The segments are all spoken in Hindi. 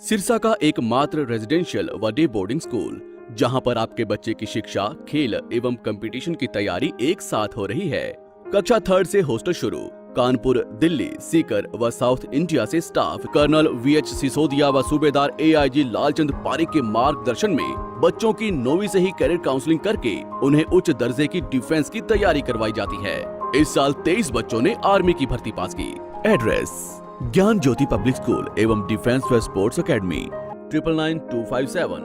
सिरसा का एकमात्र रेजिडेंशियल व डे बोर्डिंग स्कूल, जहां पर आपके बच्चे की शिक्षा, खेल एवं कंपटीशन की तैयारी एक साथ हो रही है। कक्षा 3 से हॉस्टल शुरू। कानपुर, दिल्ली, सीकर व साउथ इंडिया से स्टाफ कर्नल VH सिसोदिया व सूबेदार AIG लालचंद पारिक के मार्गदर्शन में बच्चों की 9वीं से ही कैरियर काउंसलिंग करके उन्हें उच्च दर्जे की डिफेंस की तैयारी करवाई जाती है। इस साल 23 बच्चों ने आर्मी की भर्ती पास की। एड्रेस: ज्ञान ज्योति पब्लिक स्कूल एवं डिफेंस व स्पोर्ट्स अकेडमी। 9992571111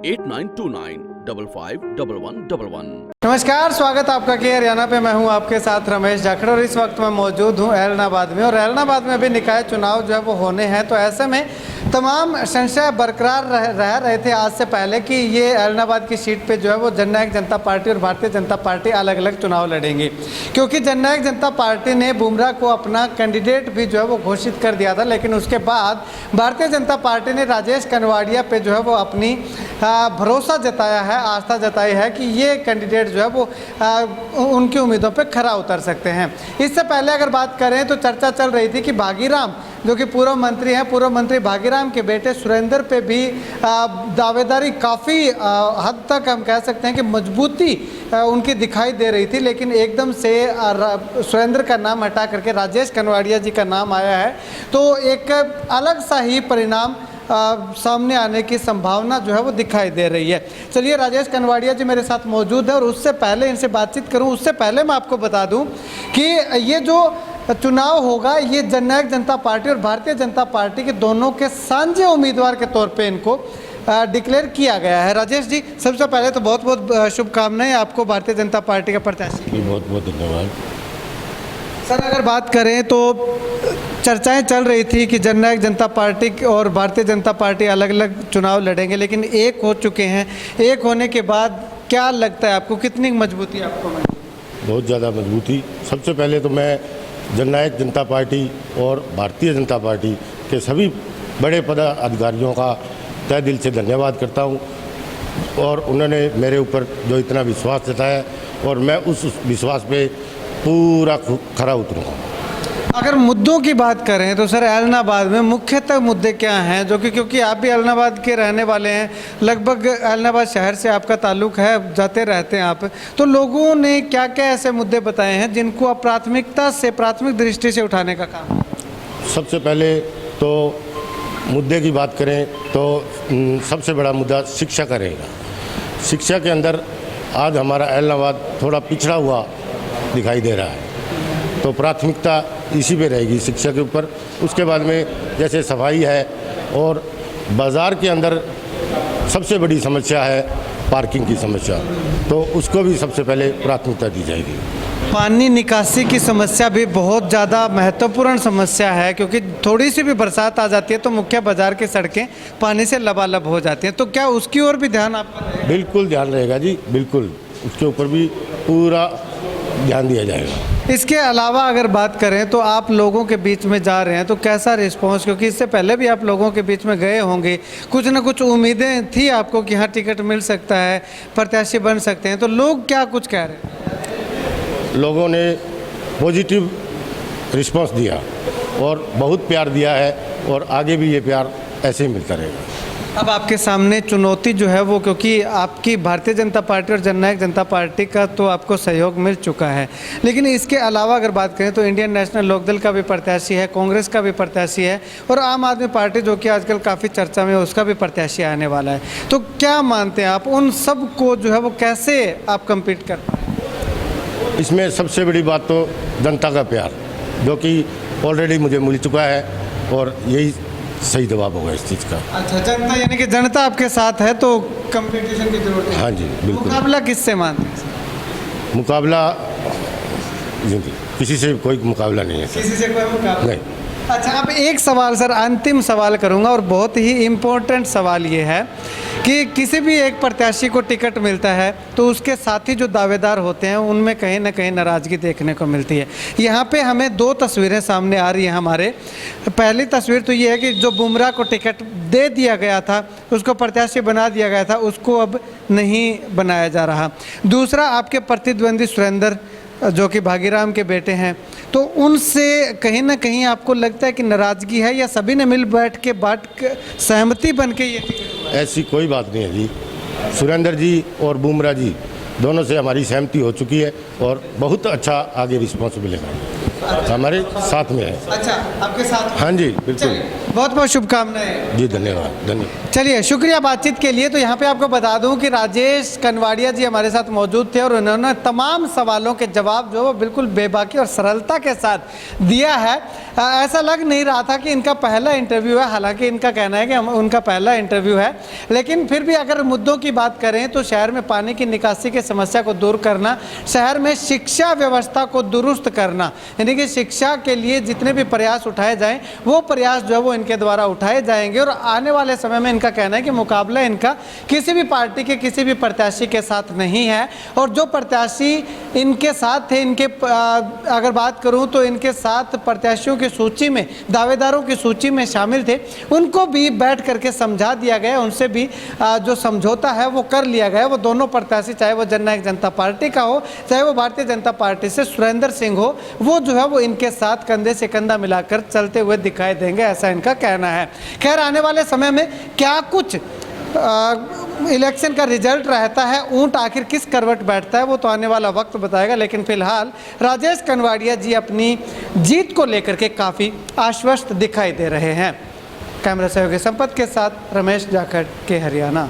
8929551111। नमस्कार, स्वागत आपका के हरियाणा पे। मैं हूं आपके साथ रमेश जाखड़ और इस वक्त मैं मौजूद हूं ऐलनाबाद में। और ऐलनाबाद में अभी निकाय चुनाव जो है वो होने हैं, तो ऐसे में तमाम संशय बरकरार रह रहे थे आज से पहले कि ये ऐलनाबाद की सीट पे जो है वो जननायक जनता पार्टी और भारतीय जनता पार्टी अलग अलग चुनाव लड़ेंगी, क्योंकि जननायक जनता पार्टी ने बुमराह को अपना कैंडिडेट भी जो है वो घोषित कर दिया था। लेकिन उसके बाद भारतीय जनता पार्टी ने राजेश कनवाड़िया पे जो है वो अपनी भरोसा जताया है, आस्था जताई है कि ये कैंडिडेट जो है वो उनकी उम्मीदों पे खरा उतर सकते हैं। इससे पहले अगर बात करें तो चर्चा चल रही थी कि भागीराम जो कि पूर्व मंत्री हैं, पूर्व मंत्री भागीराम के बेटे सुरेंद्र पे भी दावेदारी काफ़ी हद तक हम कह सकते हैं कि मजबूती उनकी दिखाई दे रही थी। लेकिन एकदम से सुरेंद्र का नाम हटा करके राजेश कनवाड़िया जी का नाम आया है, तो एक अलग सा ही परिणाम सामने आने की संभावना जो है वो दिखाई दे रही है। चलिए, राजेश कनवाड़िया जी मेरे साथ मौजूद है और उससे पहले इनसे बातचीत करूं उससे पहले मैं आपको बता दूं कि ये जो चुनाव होगा ये जननायक जनता पार्टी और भारतीय जनता पार्टी के दोनों के साझे उम्मीदवार के तौर पे इनको डिक्लेयर किया गया है। राजेश जी, सबसे पहले तो बहुत बहुत शुभकामनाएं आपको भारतीय जनता पार्टी का प्रत्याशी। बहुत बहुत धन्यवाद सर। अगर बात करें तो चर्चाएं चल रही थी कि जननायक जनता पार्टी और भारतीय जनता पार्टी अलग अलग चुनाव लड़ेंगे, लेकिन एक हो चुके हैं। एक होने के बाद क्या लगता है आपको, कितनी मजबूती आपको मिली? बहुत ज़्यादा मजबूती। सबसे पहले तो मैं जननायक जनता पार्टी और भारतीय जनता पार्टी के सभी बड़े पदाधिकारियों का तहे दिल से धन्यवाद करता हूं, और उन्होंने मेरे ऊपर जो इतना विश्वास जताया और मैं उस विश्वास पे पूरा खरा उतरूँगा। अगर मुद्दों की बात करें तो सर ऐलनाबाद में मुख्यतः मुद्दे क्या हैं, जो कि क्योंकि आप भी ऐलनाबाद के रहने वाले हैं, लगभग ऐलनाबाद शहर से आपका ताल्लुक़ है, जाते रहते हैं आप, तो लोगों ने क्या क्या ऐसे मुद्दे बताए हैं जिनको आप प्राथमिकता से, प्राथमिक दृष्टि से उठाने का काम? सबसे पहले तो मुद्दे की बात करें तो सबसे बड़ा मुद्दा शिक्षा का रहेगा। शिक्षा के अंदर आज हमारा ऐलनाबाद थोड़ा पिछड़ा हुआ दिखाई दे रहा है, तो प्राथमिकता इसी पे रहेगी, शिक्षा के ऊपर। उसके बाद में जैसे सफाई है, और बाज़ार के अंदर सबसे बड़ी समस्या है पार्किंग की समस्या, तो उसको भी सबसे पहले प्राथमिकता दी जाएगी। पानी निकासी की समस्या भी बहुत ज़्यादा महत्वपूर्ण समस्या है, क्योंकि थोड़ी सी भी बरसात आ जाती है तो मुख्य बाज़ार की सड़कें पानी से लबालब हो जाती हैं। तो क्या उसकी ओर भी ध्यान आपका रहेगा? बिल्कुल ध्यान रहेगा जी, बिल्कुल उसके ऊपर भी पूरा ध्यान दिया जाएगा। इसके अलावा अगर बात करें तो आप लोगों के बीच में जा रहे हैं, तो कैसा रिस्पांस, क्योंकि इससे पहले भी आप लोगों के बीच में गए होंगे, कुछ ना कुछ उम्मीदें थी आपको कि हाँ टिकट मिल सकता है, प्रत्याशी बन सकते हैं, तो लोग क्या कुछ कह रहे हैं? लोगों ने पॉजिटिव रिस्पांस दिया और बहुत प्यार दिया है, और आगे भी ये प्यार ऐसे ही मिलता रहेगा। अब आपके सामने चुनौती जो है वो, क्योंकि आपकी भारतीय जनता पार्टी और जननायक जनता पार्टी का तो आपको सहयोग मिल चुका है, लेकिन इसके अलावा अगर बात करें तो इंडियन नेशनल लोकदल का भी प्रत्याशी है, कांग्रेस का भी प्रत्याशी है, और आम आदमी पार्टी जो कि आजकल काफ़ी चर्चा में है उसका भी प्रत्याशी आने वाला है। तो क्या मानते हैं आप, उन सब को जो है वो कैसे आप कम्पीट कर पाए? इसमें सबसे बड़ी बात तो जनता का प्यार, जो कि ऑलरेडी मुझे मिल चुका है, और यही सही जवाब होगा इस चीज़ का। अच्छा, जनता यानी कि जनता आपके साथ है, तो कंपटीशन की जरूरत है। हाँ जी, बिल्कुल। मुकाबला किससे मानते हैं? मुकाबला किसी से कोई मुकाबला नहीं है। किसी से कोई मुकाबला नहीं। अच्छा, अब एक सवाल सर, अंतिम सवाल करूंगा, और बहुत ही इम्पोर्टेंट सवाल ये है कि किसी भी एक प्रत्याशी को टिकट मिलता है तो उसके साथी जो दावेदार होते हैं उनमें कहीं ना कहीं नाराज़गी देखने को मिलती है। यहाँ पे हमें दो तस्वीरें सामने आ रही हैं हमारे। पहली तस्वीर तो ये है कि जो बुमराह को टिकट दे दिया गया था, उसको प्रत्याशी बना दिया गया था, उसको अब नहीं बनाया जा रहा। दूसरा, आपके प्रतिद्वंदी सुरेंद्र जो कि भागीराम के बेटे हैं, तो उनसे कहीं ना कहीं आपको लगता है कि नाराज़गी है या सभी ने मिल बैठ के सहमति बन के ये टिकट हुआ है? ऐसी कोई बात नहीं है जी। सुरेंद्र जी और बुमराह जी दोनों से हमारी सहमति हो चुकी है और बहुत अच्छा आगे रिस्पॉन्स मिलेगा, हमारे साथ में है। अच्छा, आपके साथ? हाँ जी, बिल्कुल। बहुत बहुत शुभकामनाएं जी, धन्यवाद धन्यवाद। चलिए, शुक्रिया बातचीत के लिए। तो यहाँ पे आपको बता दूं कि राजेश कनवाड़िया जी हमारे साथ मौजूद थे और उन्होंने तमाम सवालों के जवाब जो वो बिल्कुल बेबाकी और सरलता के साथ दिया है। ऐसा लग नहीं रहा था कि इनका पहला इंटरव्यू है, हालांकि इनका कहना है कि उनका पहला इंटरव्यू है, लेकिन फिर भी अगर मुद्दों की बात करें तो शहर में पानी की निकासी की समस्या को दूर करना, शहर में शिक्षा व्यवस्था को दुरुस्त करना, यानी कि शिक्षा के लिए जितने भी प्रयास उठाए जाएं वो प्रयास जो है वो इनके द्वारा उठाए जाएंगे। और आने वाले समय में इनका कहना है कि मुकाबला इनका किसी भी पार्टी के किसी भी प्रत्याशी के साथ नहीं है, और जो प्रत्याशी इनके साथ थे, इनके अगर बात करूं तो इनके साथ प्रत्याशियों की सूची में, दावेदारों की सूची में शामिल थे, उनको भी बैठ करके समझा दिया गया, उनसे भी जो समझौता है वो कर लिया गया। वो दोनों प्रत्याशी, चाहे वो जननायक जनता पार्टी का हो, चाहे वो भारतीय जनता पार्टी से सुरेंद्र सिंह हो, वो जो है वो इनके साथ कंधे से कंधा मिलाकर चलते हुए दिखाई देंगे, ऐसा इनका कहना है। खैर, आने वाले समय में क्या कुछ इलेक्शन का रिजल्ट रहता है, ऊंट आखिर किस करवट बैठता है, वो तो आने वाला वक्त बताएगा। लेकिन फिलहाल राजेश कनवाड़िया जी अपनी जीत को लेकर के काफ़ी आश्वस्त दिखाई दे रहे हैं। कैमरा सहयोगी संपत के साथ रमेश जाखड़ के हरियाणा।